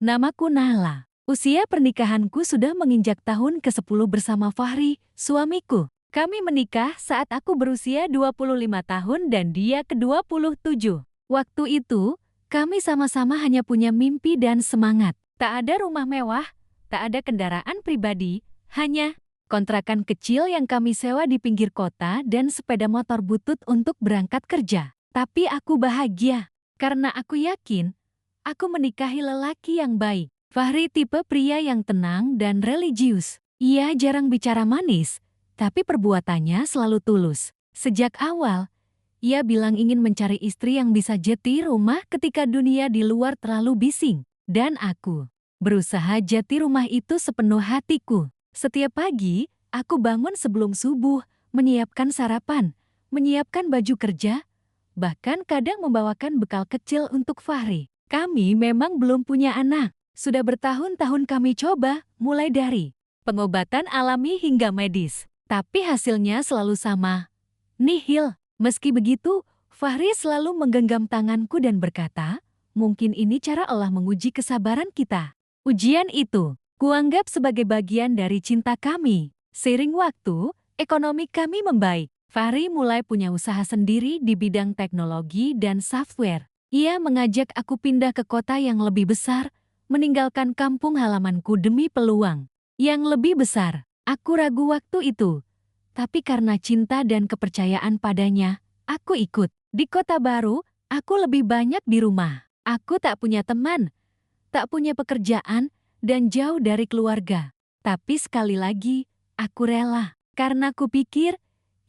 Namaku Nahla. Usia pernikahanku sudah menginjak tahun ke-10 bersama Fahri, suamiku. Kami menikah saat aku berusia 25 tahun dan dia ke-27. Waktu itu, kami sama-sama hanya punya mimpi dan semangat. Tak ada rumah mewah, tak ada kendaraan pribadi, hanya kontrakan kecil yang kami sewa di pinggir kota dan sepeda motor butut untuk berangkat kerja. Tapi aku bahagia, karena aku yakin aku menikahi lelaki yang baik. Fahri tipe pria yang tenang dan religius. Ia jarang bicara manis, tapi perbuatannya selalu tulus. Sejak awal, ia bilang ingin mencari istri yang bisa jeti rumah ketika dunia di luar terlalu bising. Dan aku berusaha jeti rumah itu sepenuh hatiku. Setiap pagi, aku bangun sebelum subuh, menyiapkan sarapan, menyiapkan baju kerja, bahkan kadang membawakan bekal kecil untuk Fahri. Kami memang belum punya anak. Sudah bertahun-tahun kami coba, mulai dari pengobatan alami hingga medis. Tapi hasilnya selalu sama, nihil. Meski begitu, Fahri selalu menggenggam tanganku dan berkata, mungkin ini cara Allah menguji kesabaran kita. Ujian itu, kuanggap sebagai bagian dari cinta kami. Seiring waktu, ekonomi kami membaik. Fahri mulai punya usaha sendiri di bidang teknologi dan software. Ia mengajak aku pindah ke kota yang lebih besar, meninggalkan kampung halamanku demi peluang yang lebih besar. Aku ragu waktu itu, tapi karena cinta dan kepercayaan padanya, aku ikut. Di kota baru, aku lebih banyak di rumah. Aku tak punya teman, tak punya pekerjaan, dan jauh dari keluarga. Tapi sekali lagi, aku rela, karena aku pikir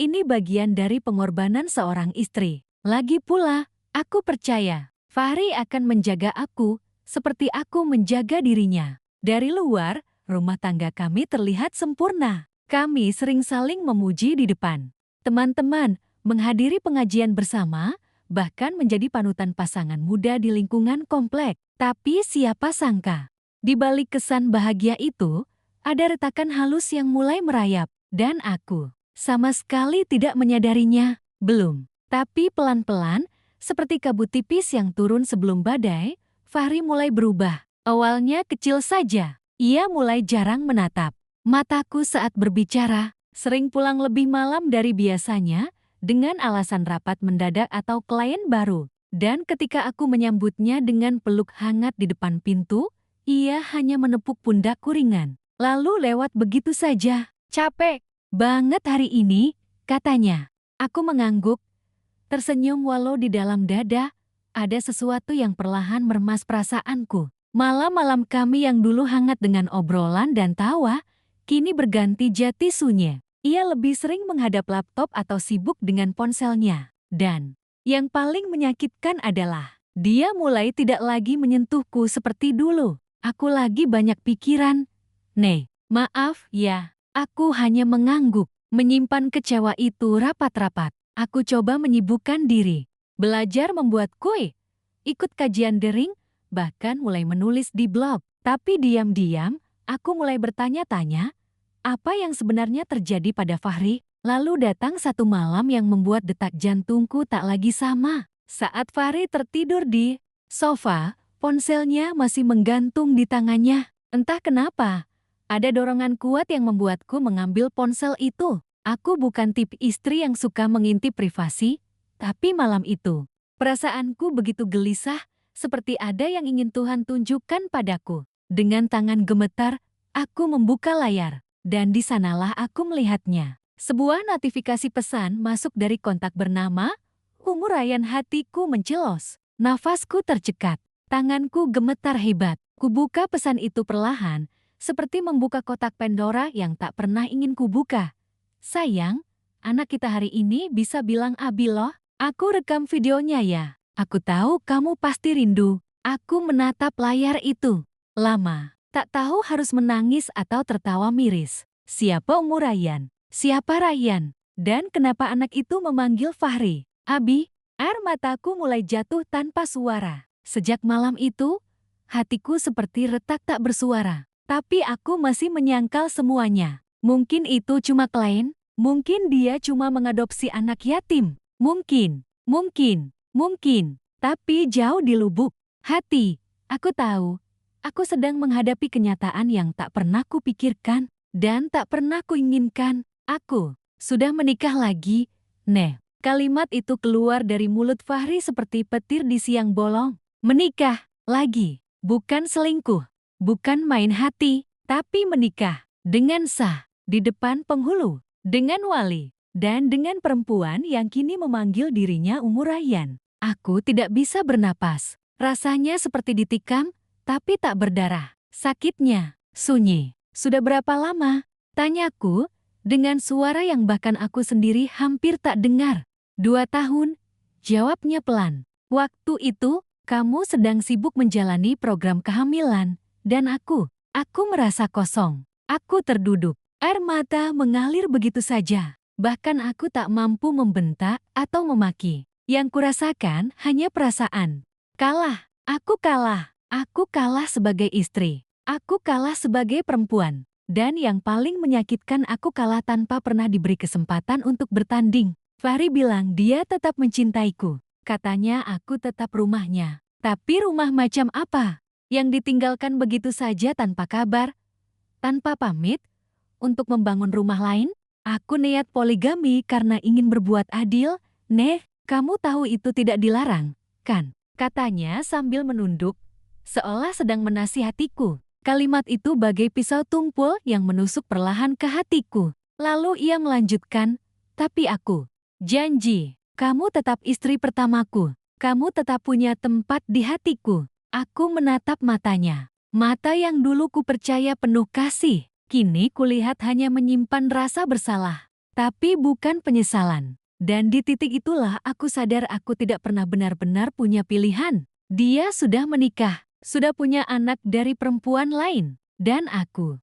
ini bagian dari pengorbanan seorang istri. Lagi pula, aku percaya Fahri akan menjaga aku seperti aku menjaga dirinya. Dari luar, rumah tangga kami terlihat sempurna. Kami sering saling memuji di depan teman-teman, menghadiri pengajian bersama, bahkan menjadi panutan pasangan muda di lingkungan komplek. Tapi siapa sangka, di balik kesan bahagia itu, ada retakan halus yang mulai merayap, dan aku sama sekali tidak menyadarinya. Belum, tapi pelan-pelan, seperti kabut tipis yang turun sebelum badai, Fahri mulai berubah. Awalnya kecil saja. Ia mulai jarang menatap mataku saat berbicara, sering pulang lebih malam dari biasanya, dengan alasan rapat mendadak atau klien baru. Dan ketika aku menyambutnya dengan peluk hangat di depan pintu, ia hanya menepuk pundakku ringan. Lalu lewat begitu saja. Capek banget hari ini, katanya. Aku mengangguk, tersenyum walau di dalam dada ada sesuatu yang perlahan meremas perasaanku. Malam-malam kami yang dulu hangat dengan obrolan dan tawa, kini berganti jati sunyi. Ia lebih sering menghadap laptop atau sibuk dengan ponselnya. Dan yang paling menyakitkan adalah, dia mulai tidak lagi menyentuhku seperti dulu. Aku lagi banyak pikiran. Maaf ya, aku hanya mengangguk, menyimpan kecewa itu rapat-rapat. Aku coba menyibukkan diri. Belajar membuat kue, ikut kajian daring, bahkan mulai menulis di blog. Tapi diam-diam, aku mulai bertanya-tanya, apa yang sebenarnya terjadi pada Fahri? Lalu datang satu malam yang membuat detak jantungku tak lagi sama. Saat Fahri tertidur di sofa, ponselnya masih menggantung di tangannya. Entah kenapa, ada dorongan kuat yang membuatku mengambil ponsel itu. Aku bukan tipe istri yang suka mengintip privasi, tapi malam itu, perasaanku begitu gelisah, seperti ada yang ingin Tuhan tunjukkan padaku. Dengan tangan gemetar, aku membuka layar, dan di sanalah aku melihatnya. Sebuah notifikasi pesan masuk dari kontak bernama, urayan hatiku mencelos. Nafasku tercekat, tanganku gemetar hebat. Kubuka pesan itu perlahan, seperti membuka kotak Pandora yang tak pernah ingin kubuka. Sayang, anak kita hari ini bisa bilang abi loh. Aku rekam videonya ya. Aku tahu kamu pasti rindu. Aku menatap layar itu lama. Tak tahu harus menangis atau tertawa miris. Siapa Ryan? Siapa Ryan? Dan kenapa anak itu memanggil Fahri? Abi, air mataku mulai jatuh tanpa suara. Sejak malam itu, hatiku seperti retak tak bersuara. Tapi aku masih menyangkal semuanya. Mungkin itu cuma klien, mungkin dia cuma mengadopsi anak yatim. Mungkin. Tapi jauh di lubuk hati, aku tahu, Aku sedang menghadapi kenyataan yang tak pernah kupikirkan dan tak pernah kuinginkan. Aku sudah menikah lagi, Neh. Kalimat itu keluar dari mulut Fahri seperti petir di siang bolong. Menikah lagi, bukan selingkuh, bukan main hati, tapi menikah dengan sah di depan penghulu, dengan wali, dan dengan perempuan yang kini memanggil dirinya Umuraian. Aku tidak bisa bernapas. Rasanya seperti ditikam, tapi tak berdarah. Sakitnya, sunyi. Sudah berapa lama? Tanyaku, dengan suara yang bahkan aku sendiri hampir tak dengar. 2 tahun, jawabnya pelan. Waktu itu, kamu sedang sibuk menjalani program kehamilan, dan aku merasa kosong. Aku terduduk. Air mata mengalir begitu saja. Bahkan aku tak mampu membentak atau memaki. Yang kurasakan hanya perasaan. Kalah, aku kalah. Aku kalah sebagai istri. Aku kalah sebagai perempuan. Dan yang paling menyakitkan, aku kalah tanpa pernah diberi kesempatan untuk bertanding. Fahri bilang dia tetap mencintaiku. Katanya aku tetap rumahnya. Tapi rumah macam apa? Yang ditinggalkan begitu saja tanpa kabar, tanpa pamit, untuk membangun rumah lain? Aku niat poligami karena ingin berbuat adil. Neh, kamu tahu itu tidak dilarang, kan? Katanya sambil menunduk, seolah sedang menasihatiku. Kalimat itu bagai pisau tumpul yang menusuk perlahan ke hatiku. Lalu ia melanjutkan, tapi aku janji, kamu tetap istri pertamaku. Kamu tetap punya tempat di hatiku. Aku menatap matanya. Mata yang dulu ku percaya penuh kasih, kini kulihat hanya menyimpan rasa bersalah. Tapi bukan penyesalan. Dan di titik itulah aku sadar aku tidak pernah benar-benar punya pilihan. Dia sudah menikah, sudah punya anak dari perempuan lain. Dan aku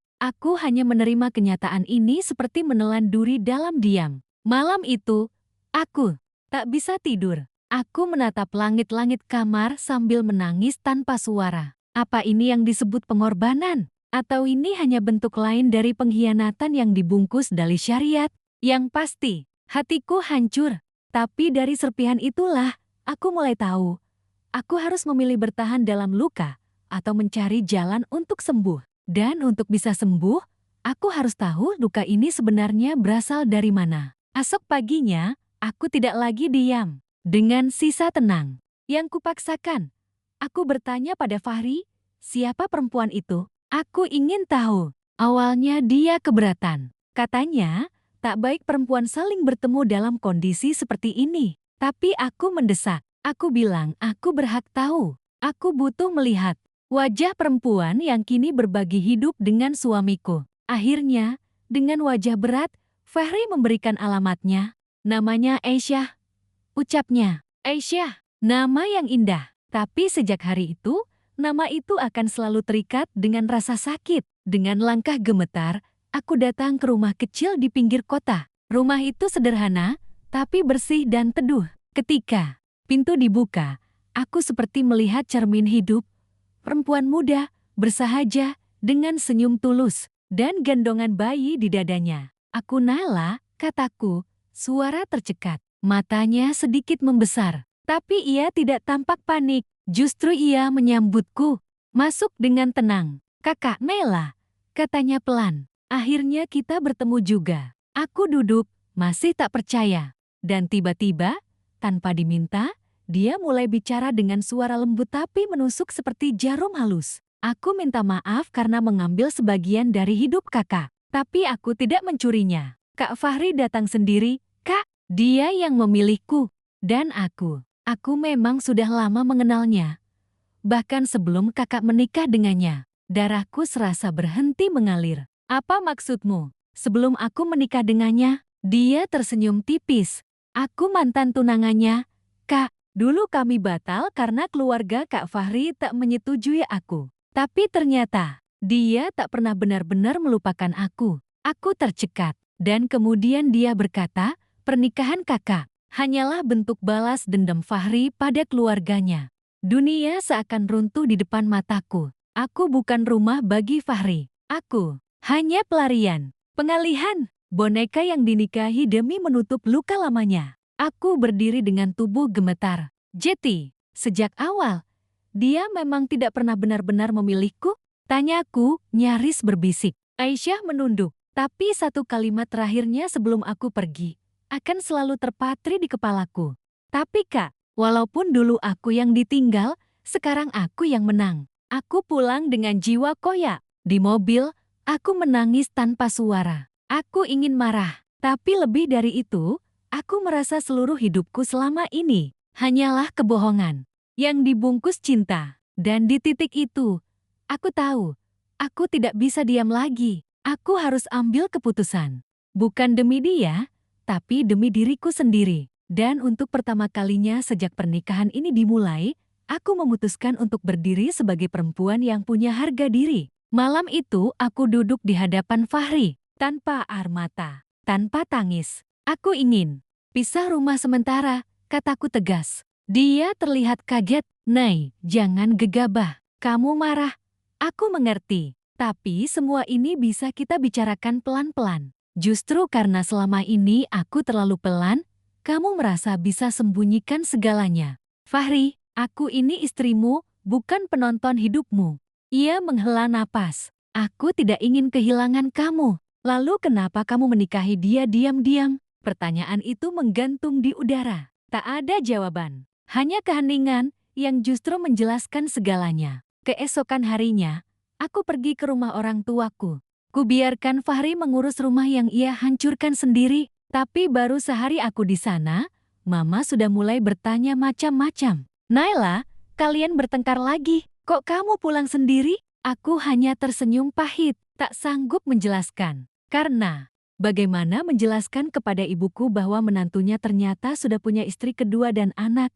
hanya menerima kenyataan ini seperti menelan duri dalam diam. Malam itu, aku tak bisa tidur. Aku menatap langit-langit kamar sambil menangis tanpa suara. Apa ini yang disebut pengorbanan? Atau ini hanya bentuk lain dari pengkhianatan yang dibungkus dalih syariat? Yang pasti, hatiku hancur. Tapi dari serpihan itulah, aku mulai tahu. Aku harus memilih bertahan dalam luka atau mencari jalan untuk sembuh. Dan untuk bisa sembuh, aku harus tahu luka ini sebenarnya berasal dari mana. Esok paginya, aku tidak lagi diam. Dengan sisa tenang yang kupaksakan, aku bertanya pada Fahri, siapa perempuan itu? Aku ingin tahu. Awalnya dia keberatan. Katanya, tak baik perempuan saling bertemu dalam kondisi seperti ini. Tapi aku mendesak. Aku bilang aku berhak tahu. Aku butuh melihat wajah perempuan yang kini berbagi hidup dengan suamiku. Akhirnya, dengan wajah berat, Fahri memberikan alamatnya. Namanya Aisyah. Ucapnya, Aisyah, nama yang indah. Tapi sejak hari itu, nama itu akan selalu terikat dengan rasa sakit. Dengan langkah gemetar, aku datang ke rumah kecil di pinggir kota. Rumah itu sederhana, tapi bersih dan teduh. Ketika pintu dibuka, aku seperti melihat cermin hidup. Perempuan muda, bersahaja, dengan senyum tulus, dan gendongan bayi di dadanya. Aku Nala, kataku, suara tercekat. Matanya sedikit membesar, tapi ia tidak tampak panik. Justru ia menyambutku. Masuk dengan tenang. Kakak Nela, katanya pelan. Akhirnya kita bertemu juga. Aku duduk, masih tak percaya. Dan tiba-tiba, tanpa diminta, dia mulai bicara dengan suara lembut tapi menusuk seperti jarum halus. Aku minta maaf karena mengambil sebagian dari hidup kakak. Tapi aku tidak mencurinya. Kak Fahri datang sendiri. Kak, dia yang memilihku. Dan aku memang sudah lama mengenalnya. Bahkan sebelum kakak menikah dengannya, darahku serasa berhenti mengalir. Apa maksudmu? Sebelum aku menikah dengannya, dia tersenyum tipis. Aku mantan tunangannya. Kak, dulu kami batal karena keluarga Kak Fahri tak menyetujui aku. Tapi ternyata, dia tak pernah benar-benar melupakan aku. Aku tercekat. Dan kemudian dia berkata, pernikahan kakak hanyalah bentuk balas dendam Fahri pada keluarganya. Dunia seakan runtuh di depan mataku. Aku bukan rumah bagi Fahri. Aku hanya pelarian, pengalihan, boneka yang dinikahi demi menutup luka lamanya. Aku berdiri dengan tubuh gemetar. Jeti, sejak awal, Dia memang tidak pernah benar-benar memilihku? Tanyaku, nyaris berbisik. Aisyah menunduk, tapi satu kalimat terakhirnya sebelum aku pergi akan selalu terpatri di kepalaku. Tapi Kak, walaupun dulu aku yang ditinggal, sekarang aku yang menang. Aku pulang dengan jiwa koyak. Di mobil, aku menangis tanpa suara. Aku ingin marah, tapi lebih dari itu, aku merasa seluruh hidupku selama ini hanyalah kebohongan yang dibungkus cinta. Dan di titik itu, aku tahu, aku tidak bisa diam lagi. Aku harus ambil keputusan. Bukan demi dia, tapi demi diriku sendiri. Dan untuk pertama kalinya sejak pernikahan ini dimulai, aku memutuskan untuk berdiri sebagai perempuan yang punya harga diri. Malam itu aku duduk di hadapan Fahri, tanpa air mata, tanpa tangis. Aku ingin pisah rumah sementara, kataku tegas. Dia terlihat kaget. Nay, jangan gegabah. Kamu marah. Aku mengerti. Tapi semua ini bisa kita bicarakan pelan-pelan. Justru karena selama ini aku terlalu pelan, kamu merasa bisa sembunyikan segalanya. Fahri, aku ini istrimu, bukan penonton hidupmu. Ia menghela napas. Aku tidak ingin kehilangan kamu. Lalu kenapa kamu menikahi dia diam-diam? Pertanyaan itu menggantung di udara. Tak ada jawaban. Hanya keheningan yang justru menjelaskan segalanya. Keesokan harinya, aku pergi ke rumah orang tuaku. Kubiarkan Fahri mengurus rumah yang ia hancurkan sendiri. Tapi baru sehari aku di sana, Mama sudah mulai bertanya macam-macam. Naila, kalian bertengkar lagi. Kok kamu pulang sendiri? Aku hanya tersenyum pahit, tak sanggup menjelaskan. Karena, bagaimana menjelaskan kepada ibuku bahwa menantunya ternyata sudah punya istri kedua dan anak,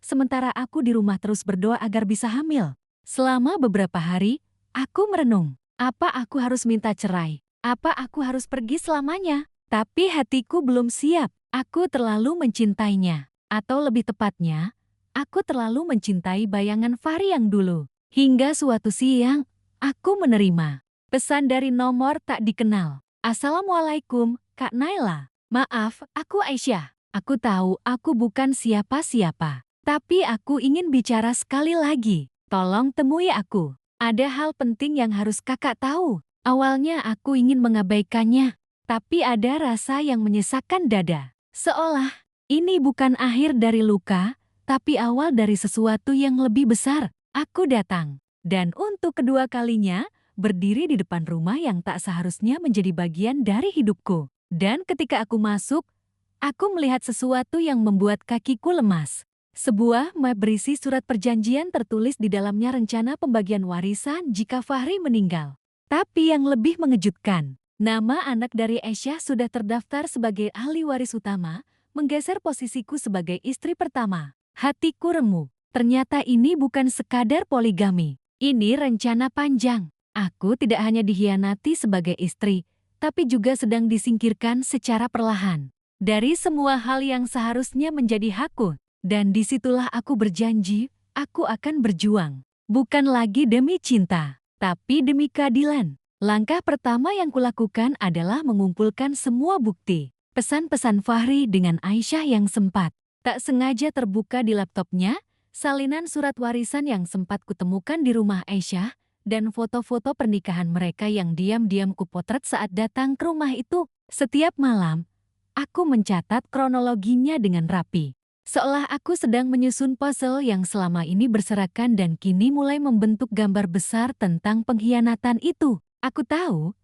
sementara aku di rumah terus berdoa agar bisa hamil. Selama beberapa hari, aku merenung. Apa aku harus minta cerai? Apa aku harus pergi selamanya? Tapi hatiku belum siap. Aku terlalu mencintainya. Atau lebih tepatnya, aku terlalu mencintai bayangan Fahri yang dulu. Hingga suatu siang, aku menerima pesan dari nomor tak dikenal. Assalamualaikum, Kak Naila. Maaf, aku Aisyah. Aku tahu aku bukan siapa-siapa. Tapi aku ingin bicara sekali lagi. Tolong temui aku. Ada hal penting yang harus kakak tahu. Awalnya aku ingin mengabaikannya. Tapi ada rasa yang menyesakkan dada. Seolah ini bukan akhir dari luka, tapi awal dari sesuatu yang lebih besar. Aku datang. Dan untuk kedua kalinya, berdiri di depan rumah yang tak seharusnya menjadi bagian dari hidupku. Dan ketika aku masuk, aku melihat sesuatu yang membuat kakiku lemas. Sebuah map berisi surat perjanjian tertulis di dalamnya rencana pembagian warisan jika Fahri meninggal. Tapi yang lebih mengejutkan, nama anak dari Aisyah sudah terdaftar sebagai ahli waris utama, menggeser posisiku sebagai istri pertama. Hatiku remuk. Ternyata ini bukan sekadar poligami. Ini rencana panjang. Aku tidak hanya dikhianati sebagai istri, tapi juga sedang disingkirkan secara perlahan dari semua hal yang seharusnya menjadi hakku. Dan disitulah aku berjanji, aku akan berjuang. Bukan lagi demi cinta, tapi demi keadilan. Langkah pertama yang kulakukan adalah mengumpulkan semua bukti. Pesan-pesan Fahri dengan Aisyah yang sempat tak sengaja terbuka di laptopnya, salinan surat warisan yang sempat kutemukan di rumah Aisyah, dan foto-foto pernikahan mereka yang diam-diam kupotret saat datang ke rumah itu. Setiap malam, aku mencatat kronologinya dengan rapi. Seolah aku sedang menyusun puzzle yang selama ini berserakan dan kini mulai membentuk gambar besar tentang pengkhianatan itu. Aku tahu,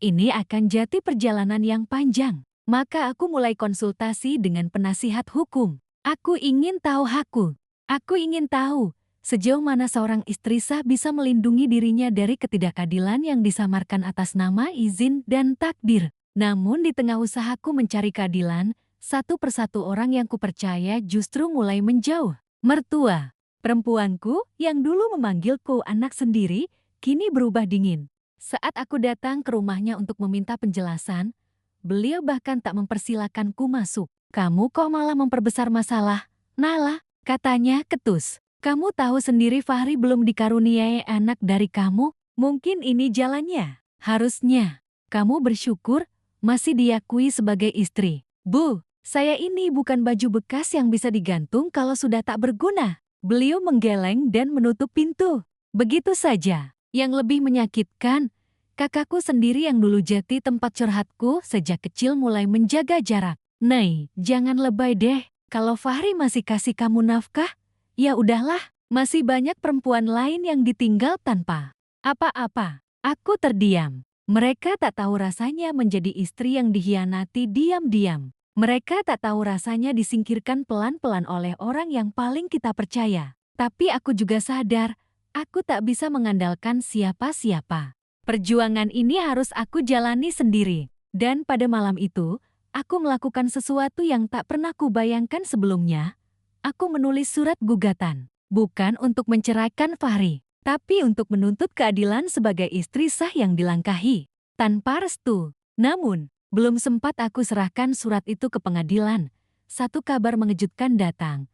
ini akan jadi perjalanan yang panjang. Maka aku mulai konsultasi dengan penasihat hukum. Aku ingin tahu hakku. Aku ingin tahu sejauh mana seorang istri sah bisa melindungi dirinya dari ketidakadilan yang disamarkan atas nama izin dan takdir. Namun di tengah usahaku mencari keadilan, satu persatu orang yang kupercaya justru mulai menjauh. Mertua, perempuanku yang dulu memanggilku anak sendiri, kini berubah dingin. Saat aku datang ke rumahnya untuk meminta penjelasan, beliau bahkan tak mempersilakanku masuk. Kamu kok malah memperbesar masalah? Nala, katanya ketus. Kamu tahu sendiri Fahri belum dikaruniai anak dari kamu? Mungkin ini jalannya. Harusnya, kamu bersyukur masih diakui sebagai istri. Bu, saya ini bukan baju bekas yang bisa digantung kalau sudah tak berguna. Beliau menggeleng dan menutup pintu. Begitu saja. Yang lebih menyakitkan, kakakku sendiri yang dulu jadi tempat curhatku sejak kecil mulai menjaga jarak. Nei, jangan lebay deh. Kalau Fahri masih kasih kamu nafkah, ya udahlah. Masih banyak perempuan lain yang ditinggal tanpa apa-apa. Aku terdiam. Mereka tak tahu rasanya menjadi istri yang dikhianati diam-diam. Mereka tak tahu rasanya disingkirkan pelan-pelan oleh orang yang paling kita percaya. Tapi aku juga sadar, aku tak bisa mengandalkan siapa-siapa. Perjuangan ini harus aku jalani sendiri. Dan pada malam itu, aku melakukan sesuatu yang tak pernah kubayangkan sebelumnya. Aku menulis surat gugatan. Bukan untuk menceraikan Fahri, tapi untuk menuntut keadilan sebagai istri sah yang dilangkahi tanpa restu. Namun, belum sempat aku serahkan surat itu ke pengadilan, satu kabar mengejutkan datang.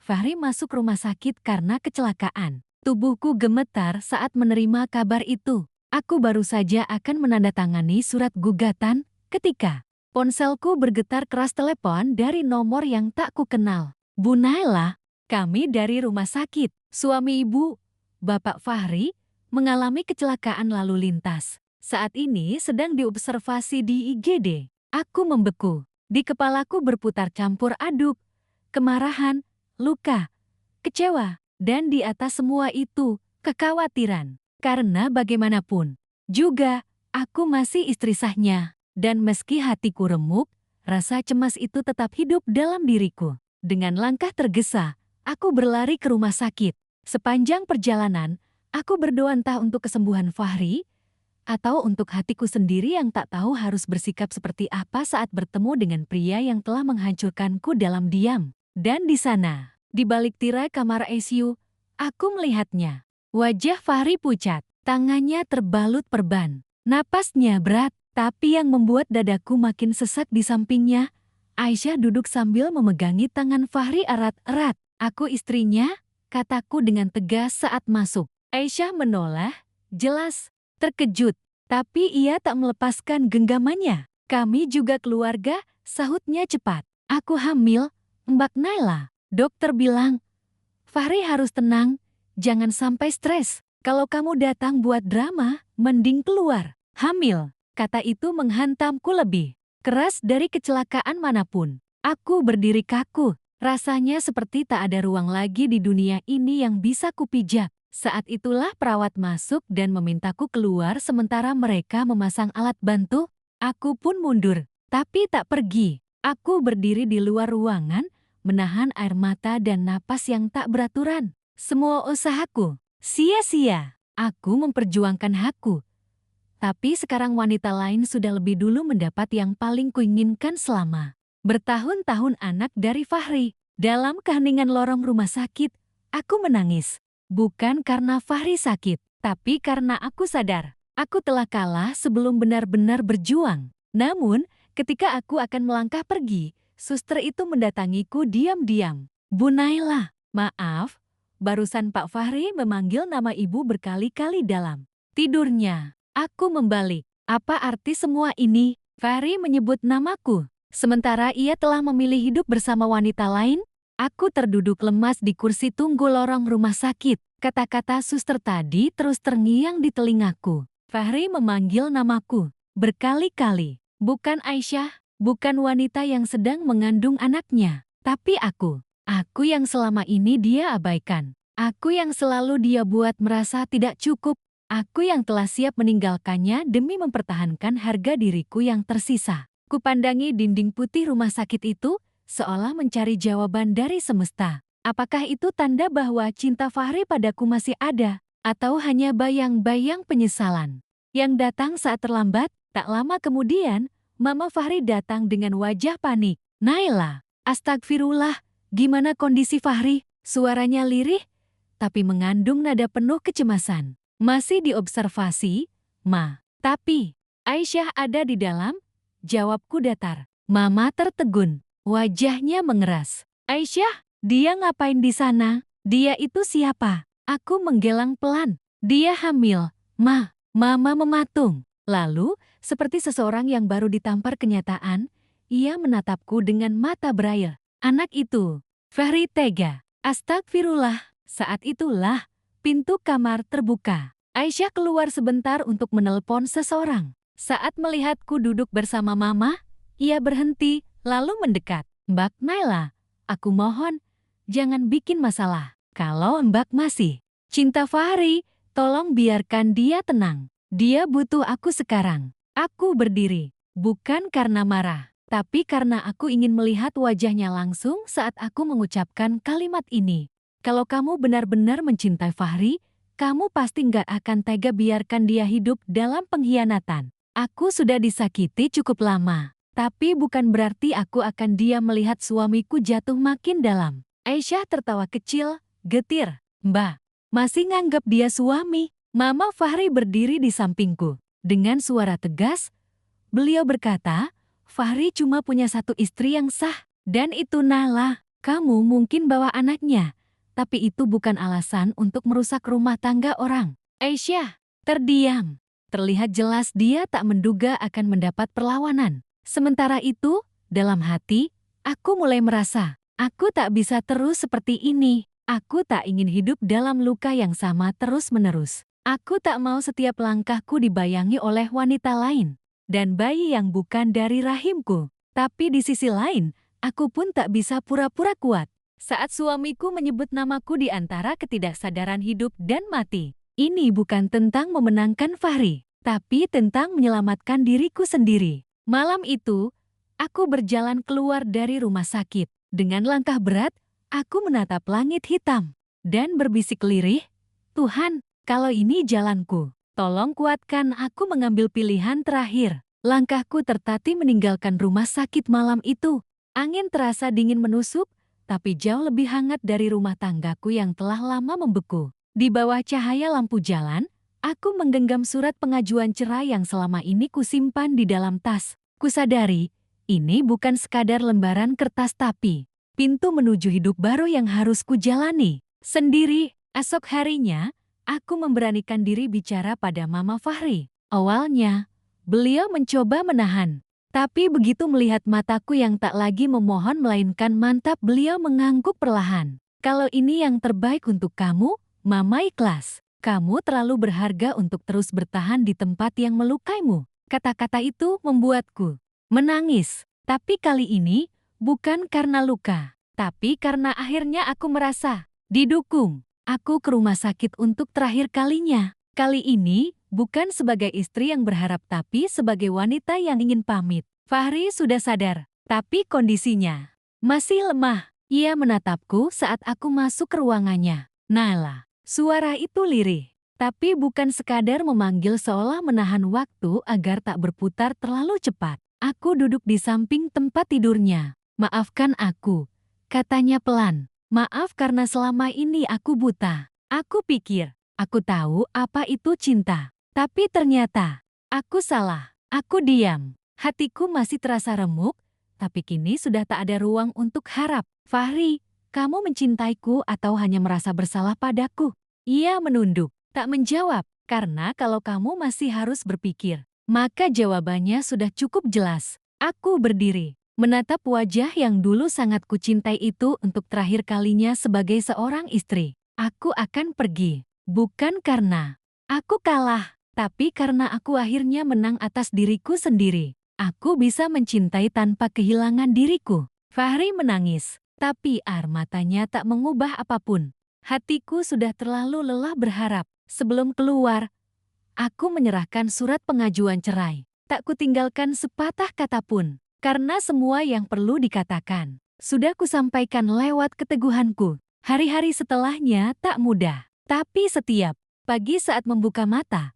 Fahri masuk rumah sakit karena kecelakaan. Tubuhku gemetar saat menerima kabar itu. Aku baru saja akan menandatangani surat gugatan ketika ponselku bergetar keras telepon dari nomor yang tak kukenal. Bu Naila, kami dari rumah sakit. Suami ibu, Bapak Fahri, mengalami kecelakaan lalu lintas. Saat ini sedang diobservasi di IGD. Aku membeku. Di kepalaku berputar campur aduk, kemarahan, luka, kecewa, dan di atas semua itu, kekhawatiran. Karena bagaimanapun, juga aku masih istri sahnya. Dan meski hatiku remuk, rasa cemas itu tetap hidup dalam diriku. Dengan langkah tergesa, aku berlari ke rumah sakit. Sepanjang perjalanan, aku berdoa entah untuk kesembuhan Fahri, atau untuk hatiku sendiri yang tak tahu harus bersikap seperti apa saat bertemu dengan pria yang telah menghancurkanku dalam diam. Dan di sana, di balik tirai kamar ICU, aku melihatnya. Wajah Fahri pucat, tangannya terbalut perban. Napasnya berat, tapi yang membuat dadaku makin sesak di sampingnya, Aisyah duduk sambil memegangi tangan Fahri erat-erat. Aku istrinya, kataku dengan tegas saat masuk. Aisyah menoleh, jelas terkejut, tapi ia tak melepaskan genggamannya. Kami juga keluarga, sahutnya cepat. Aku hamil, Mbak Naila. Dokter bilang, Fahri harus tenang, jangan sampai stres. Kalau kamu datang buat drama, mending keluar. Hamil, kata itu menghantamku lebih keras dari kecelakaan manapun. Aku berdiri kaku, rasanya seperti tak ada ruang lagi di dunia ini yang bisa kupijak. Saat itulah perawat masuk dan memintaku keluar sementara mereka memasang alat bantu. Aku pun mundur, tapi tak pergi. Aku berdiri di luar ruangan, menahan air mata dan napas yang tak beraturan. Semua usahaku sia-sia. Aku memperjuangkan hakku. Tapi sekarang wanita lain sudah lebih dulu mendapat yang paling kuinginkan selama bertahun-tahun, anak dari Fahri. Dalam keheningan lorong rumah sakit, aku menangis. Bukan karena Fahri sakit, tapi karena aku sadar. Aku telah kalah sebelum benar-benar berjuang. Namun, ketika aku akan melangkah pergi, suster itu mendatangiku diam-diam. Bu Naila, maaf, barusan Pak Fahri memanggil nama ibu berkali-kali dalam tidurnya. Aku membalik. Apa arti semua ini? Fahri menyebut namaku, sementara ia telah memilih hidup bersama wanita lain. Aku terduduk lemas di kursi tunggu lorong rumah sakit. Kata-kata suster tadi terus terngiang di telingaku. Fahri memanggil namaku berkali-kali. Bukan Aisyah, bukan wanita yang sedang mengandung anaknya, tapi aku. Aku yang selama ini dia abaikan. Aku yang selalu dia buat merasa tidak cukup. Aku yang telah siap meninggalkannya demi mempertahankan harga diriku yang tersisa. Kupandangi dinding putih rumah sakit itu, seolah mencari jawaban dari semesta. Apakah itu tanda bahwa cinta Fahri padaku masih ada, atau hanya bayang-bayang penyesalan yang datang saat terlambat? Tak lama kemudian, Mama Fahri datang dengan wajah panik. Naila, astagfirullah, gimana kondisi Fahri? Suaranya lirih, tapi mengandung nada penuh kecemasan. Masih diobservasi, Ma. Tapi, Aisyah ada di dalam? Jawabku datar. Mama tertegun. Wajahnya mengeras. Aisyah, dia ngapain di sana? Dia itu siapa? Aku menggelang pelan. Dia hamil. Ma, Mama mematung. Lalu, seperti seseorang yang baru ditampar kenyataan, ia menatapku dengan mata berair. Anak itu, Fahri tega. Astagfirullah, Saat itulah pintu kamar terbuka. Aisyah keluar sebentar untuk menelpon seseorang. Saat melihatku duduk bersama Mama, ia berhenti lalu mendekat. "Mbak Naila, aku mohon, jangan bikin masalah. Kalau Mbak masih cinta Fahri, tolong biarkan dia tenang. Dia butuh aku sekarang." Aku berdiri, bukan karena marah, tapi karena aku ingin melihat wajahnya langsung saat aku mengucapkan kalimat ini. "Kalau kamu benar-benar mencintai Fahri, kamu pasti nggak akan tega biarkan dia hidup dalam pengkhianatan. Aku sudah disakiti cukup lama. Tapi bukan berarti aku akan diam melihat suamiku jatuh makin dalam." Aisyah tertawa kecil, getir. "Mbak, masih nganggap dia suami?" Mama Fahri berdiri di sampingku. Dengan suara tegas, beliau berkata, "Fahri cuma punya satu istri yang sah, dan itu Nala. Kamu mungkin bawa anaknya, tapi itu bukan alasan untuk merusak rumah tangga orang." Aisyah terdiam. Terlihat jelas dia tak menduga akan mendapat perlawanan. Sementara itu, dalam hati, aku mulai merasa, aku tak bisa terus seperti ini. Aku tak ingin hidup dalam luka yang sama terus-menerus. Aku tak mau setiap langkahku dibayangi oleh wanita lain dan bayi yang bukan dari rahimku. Tapi di sisi lain, aku pun tak bisa pura-pura kuat. Saat suamiku menyebut namaku di antara ketidaksadaran hidup dan mati, ini bukan tentang memenangkan Fahri, tapi tentang menyelamatkan diriku sendiri. Malam itu, aku berjalan keluar dari rumah sakit. Dengan langkah berat, aku menatap langit hitam dan berbisik lirih, "Tuhan, kalau ini jalanku, tolong kuatkan aku mengambil pilihan terakhir." Langkahku tertatih meninggalkan rumah sakit malam itu. Angin terasa dingin menusuk, tapi jauh lebih hangat dari rumah tanggaku yang telah lama membeku. Di bawah cahaya lampu jalan, aku menggenggam surat pengajuan cerai yang selama ini kusimpan di dalam tas. Kusadari, ini bukan sekadar lembaran kertas tapi pintu menuju hidup baru yang harus kujalani sendiri. Esok harinya, aku memberanikan diri bicara pada Mama Fahri. Awalnya, beliau mencoba menahan. Tapi begitu melihat mataku yang tak lagi memohon melainkan mantap, beliau mengangguk perlahan. "Kalau ini yang terbaik untuk kamu, Mama ikhlas. Kamu terlalu berharga untuk terus bertahan di tempat yang melukaimu." Kata-kata itu membuatku menangis. Tapi kali ini bukan karena luka, tapi karena akhirnya aku merasa didukung. Aku ke rumah sakit untuk terakhir kalinya. Kali ini bukan sebagai istri yang berharap tapi sebagai wanita yang ingin pamit. Fahri sudah sadar, tapi kondisinya masih lemah. Ia menatapku saat aku masuk ke ruangannya. "Naila." Suara itu lirih, tapi bukan sekadar memanggil, seolah menahan waktu agar tak berputar terlalu cepat. Aku duduk di samping tempat tidurnya. "Maafkan aku," katanya pelan. "Maaf karena selama ini aku buta. Aku pikir, aku tahu apa itu cinta. Tapi ternyata, aku salah." Aku diam. Hatiku masih terasa remuk, tapi kini sudah tak ada ruang untuk harap. "Fahri, kamu mencintaiku atau hanya merasa bersalah padaku?" Ia menunduk, tak menjawab, karena kalau kamu masih harus berpikir, maka jawabannya sudah cukup jelas. Aku berdiri, menatap wajah yang dulu sangat kucintai itu untuk terakhir kalinya sebagai seorang istri. Aku akan pergi, bukan karena aku kalah, tapi karena aku akhirnya menang atas diriku sendiri. Aku bisa mencintai tanpa kehilangan diriku. Fahri menangis, tapi air matanya tak mengubah apapun. Hatiku sudah terlalu lelah berharap. Sebelum keluar, aku menyerahkan surat pengajuan cerai. Tak kutinggalkan sepatah kata pun, karena semua yang perlu dikatakan sudah kusampaikan lewat keteguhanku. Hari-hari setelahnya tak mudah, tapi setiap pagi saat membuka mata,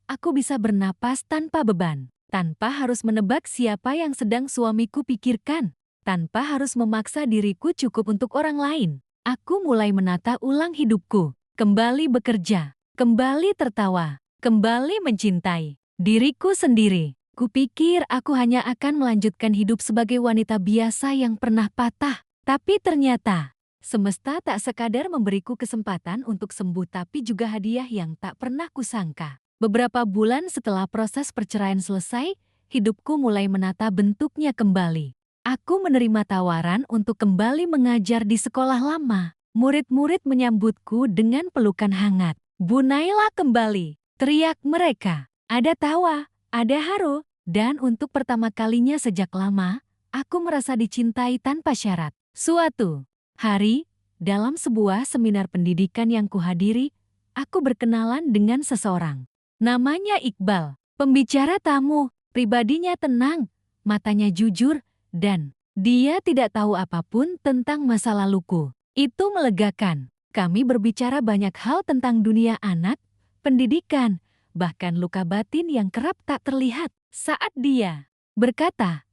aku bisa bernapas tanpa beban, tanpa harus menebak siapa yang sedang suamiku pikirkan, tanpa harus memaksa diriku cukup untuk orang lain. Aku mulai menata ulang hidupku, kembali bekerja, kembali tertawa, kembali mencintai diriku sendiri. Kupikir aku hanya akan melanjutkan hidup sebagai wanita biasa yang pernah patah, tapi ternyata semesta tak sekadar memberiku kesempatan untuk sembuh tapi juga hadiah yang tak pernah kusangka. Beberapa bulan setelah proses perceraian selesai, hidupku mulai menata bentuknya kembali. Aku menerima tawaran untuk kembali mengajar di sekolah lama. Murid-murid menyambutku dengan pelukan hangat. Bu Naila kembali, teriak mereka. Ada tawa, ada haru, dan untuk pertama kalinya sejak lama, aku merasa dicintai tanpa syarat. Suatu hari, dalam sebuah seminar pendidikan yang kuhadiri, aku berkenalan dengan seseorang. Namanya Iqbal. Pembicara tamu, pribadinya tenang, matanya jujur, dan dia tidak tahu apapun tentang masa laluku. Itu melegakan. Kami berbicara banyak hal tentang dunia anak, pendidikan, bahkan luka batin yang kerap tak terlihat. Saat dia berkata,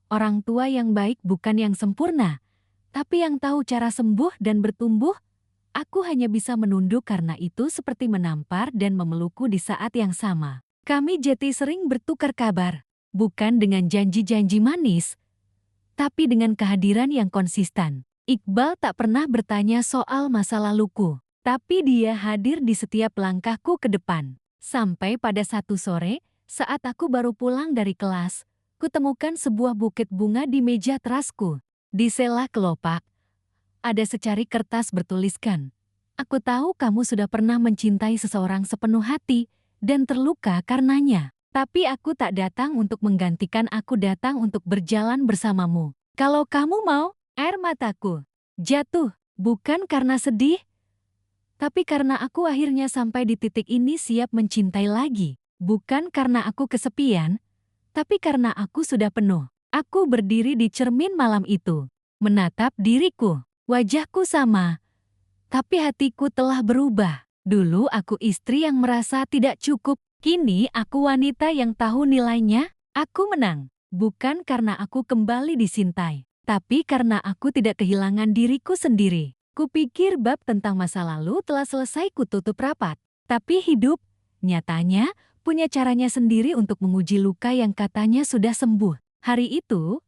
orang tua yang baik bukan yang sempurna, tapi yang tahu cara sembuh dan bertumbuh, aku hanya bisa menunduk karena itu seperti menampar dan memelukku di saat yang sama. Kami jadi sering bertukar kabar, bukan dengan janji-janji manis, tapi dengan kehadiran yang konsisten. Iqbal tak pernah bertanya soal masa laluku, tapi dia hadir di setiap langkahku ke depan. Sampai pada satu sore, saat aku baru pulang dari kelas, kutemukan sebuah buket bunga di meja terasku. Di sela kelopak, ada secari kertas bertuliskan, "Aku tahu kamu sudah pernah mencintai seseorang sepenuh hati dan terluka karenanya. Tapi aku tak datang untuk menggantikan, aku datang untuk berjalan bersamamu. Kalau kamu mau." Air mataku jatuh, bukan karena sedih, tapi karena aku akhirnya sampai di titik ini siap mencintai lagi. Bukan karena aku kesepian, tapi karena aku sudah penuh. Aku berdiri di cermin malam itu, menatap diriku. Wajahku sama, tapi hatiku telah berubah. Dulu aku istri yang merasa tidak cukup, kini aku wanita yang tahu nilainya. Aku menang, bukan karena aku kembali disintai, tapi karena aku tidak kehilangan diriku sendiri. Kupikir bab tentang masa lalu telah selesai kututup rapat. Tapi hidup, nyatanya, punya caranya sendiri untuk menguji luka yang katanya sudah sembuh. Hari itu,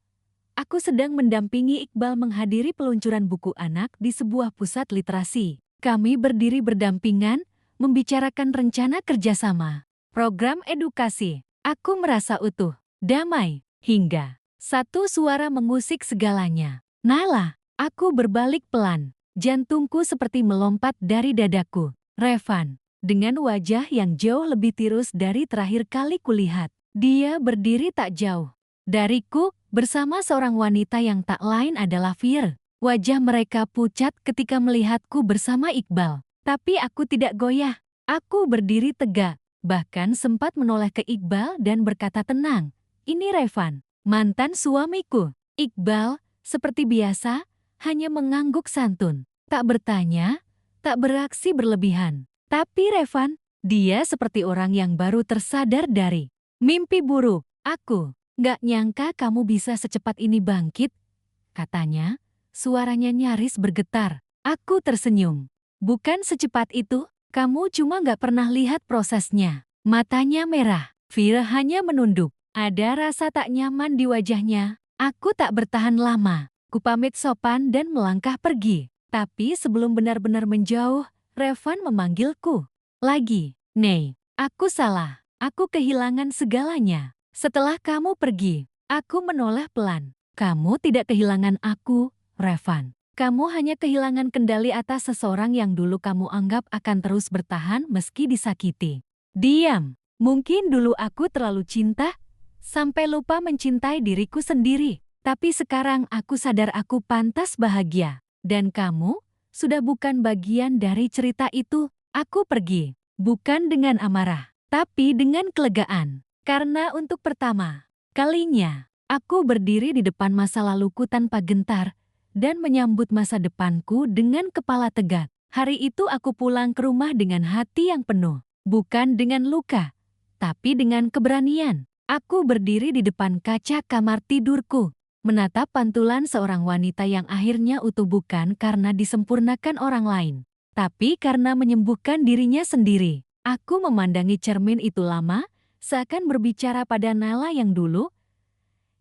aku sedang mendampingi Iqbal menghadiri peluncuran buku anak di sebuah pusat literasi. Kami berdiri berdampingan, membicarakan rencana kerjasama, program edukasi. Aku merasa utuh, damai, hingga satu suara mengusik segalanya. "Nala," aku berbalik pelan. Jantungku seperti melompat dari dadaku. Revan, dengan wajah yang jauh lebih tirus dari terakhir kali kulihat. Dia berdiri tak jauh dariku, bersama seorang wanita yang tak lain adalah Fir. Wajah mereka pucat ketika melihatku bersama Iqbal. Tapi aku tidak goyah. Aku berdiri tegak, bahkan sempat menoleh ke Iqbal dan berkata tenang, "Ini Revan, mantan suamiku." Iqbal, seperti biasa, hanya mengangguk santun. Tak bertanya, tak bereaksi berlebihan. Tapi Revan, dia seperti orang yang baru tersadar dari mimpi buruk. "Aku gak nyangka kamu bisa secepat ini bangkit," katanya. Suaranya nyaris bergetar. Aku tersenyum. "Bukan secepat itu, kamu cuma gak pernah lihat prosesnya." Matanya merah. Fir hanya menunduk. Ada rasa tak nyaman di wajahnya. Aku tak bertahan lama. Kupamit sopan dan melangkah pergi. Tapi sebelum benar-benar menjauh, Revan memanggilku lagi. "Nei, aku salah. Aku kehilangan segalanya. Setelah kamu pergi." Aku menoleh pelan. "Kamu tidak kehilangan aku, Revan. Kamu hanya kehilangan kendali atas seseorang yang dulu kamu anggap akan terus bertahan meski disakiti." Diam. Mungkin dulu aku terlalu cinta, sampai lupa mencintai diriku sendiri. Tapi sekarang aku sadar aku pantas bahagia. Dan kamu sudah bukan bagian dari cerita itu. Aku pergi, bukan dengan amarah, tapi dengan kelegaan. Karena untuk pertama kalinya, aku berdiri di depan masa laluku tanpa gentar dan menyambut masa depanku dengan kepala tegak. Hari itu aku pulang ke rumah dengan hati yang penuh, bukan dengan luka, tapi dengan keberanian. Aku berdiri di depan kaca kamar tidurku, menatap pantulan seorang wanita yang akhirnya utuh bukan karena disempurnakan orang lain, tapi karena menyembuhkan dirinya sendiri. Aku memandangi cermin itu lama, seakan berbicara pada Nala yang dulu,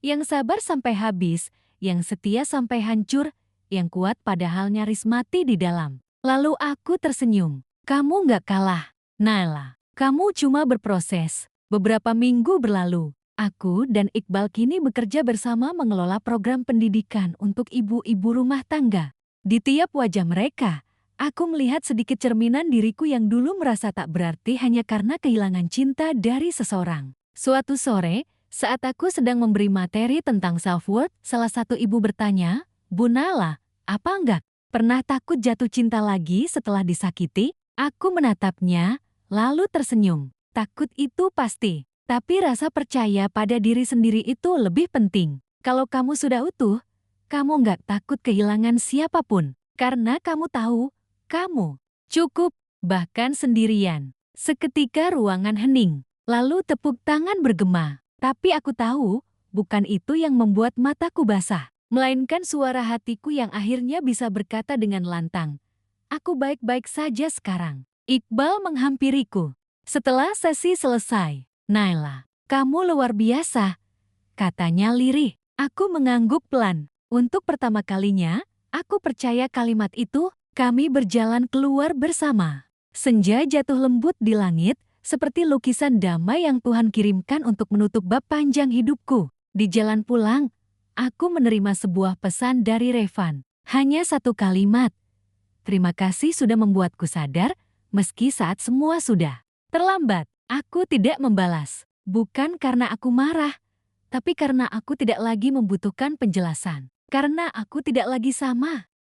yang sabar sampai habis, yang setia sampai hancur, yang kuat padahal nyaris mati di dalam. Lalu aku tersenyum. "Kamu gak kalah, Nala. Kamu cuma berproses." Beberapa minggu berlalu, aku dan Iqbal kini bekerja bersama mengelola program pendidikan untuk ibu-ibu rumah tangga. Di tiap wajah mereka, aku melihat sedikit cerminan diriku yang dulu merasa tak berarti hanya karena kehilangan cinta dari seseorang. Suatu sore, saat aku sedang memberi materi tentang self-worth, salah satu ibu bertanya, "Bu Nala, apa enggak pernah takut jatuh cinta lagi setelah disakiti?" Aku menatapnya, lalu tersenyum. Takut itu pasti, tapi rasa percaya pada diri sendiri itu lebih penting. Kalau kamu sudah utuh, kamu nggak takut kehilangan siapapun. Karena kamu tahu, kamu cukup, bahkan sendirian. Seketika ruangan hening, lalu tepuk tangan bergema. Tapi aku tahu, bukan itu yang membuat mataku basah. Melainkan suara hatiku yang akhirnya bisa berkata dengan lantang, "Aku baik-baik saja sekarang." Iqbal menghampiriku. Setelah sesi selesai, "Naila, kamu luar biasa," katanya lirih. Aku mengangguk pelan. Untuk pertama kalinya, aku percaya kalimat itu. Kami berjalan keluar bersama. Senja jatuh lembut di langit, seperti lukisan damai yang Tuhan kirimkan untuk menutup bab panjang hidupku. Di jalan pulang, aku menerima sebuah pesan dari Revan. Hanya satu kalimat. "Terima kasih sudah membuatku sadar, meski saat semua sudah terlambat." Aku tidak membalas. Bukan karena aku marah, tapi karena aku tidak lagi membutuhkan penjelasan. Karena aku tidak lagi sama.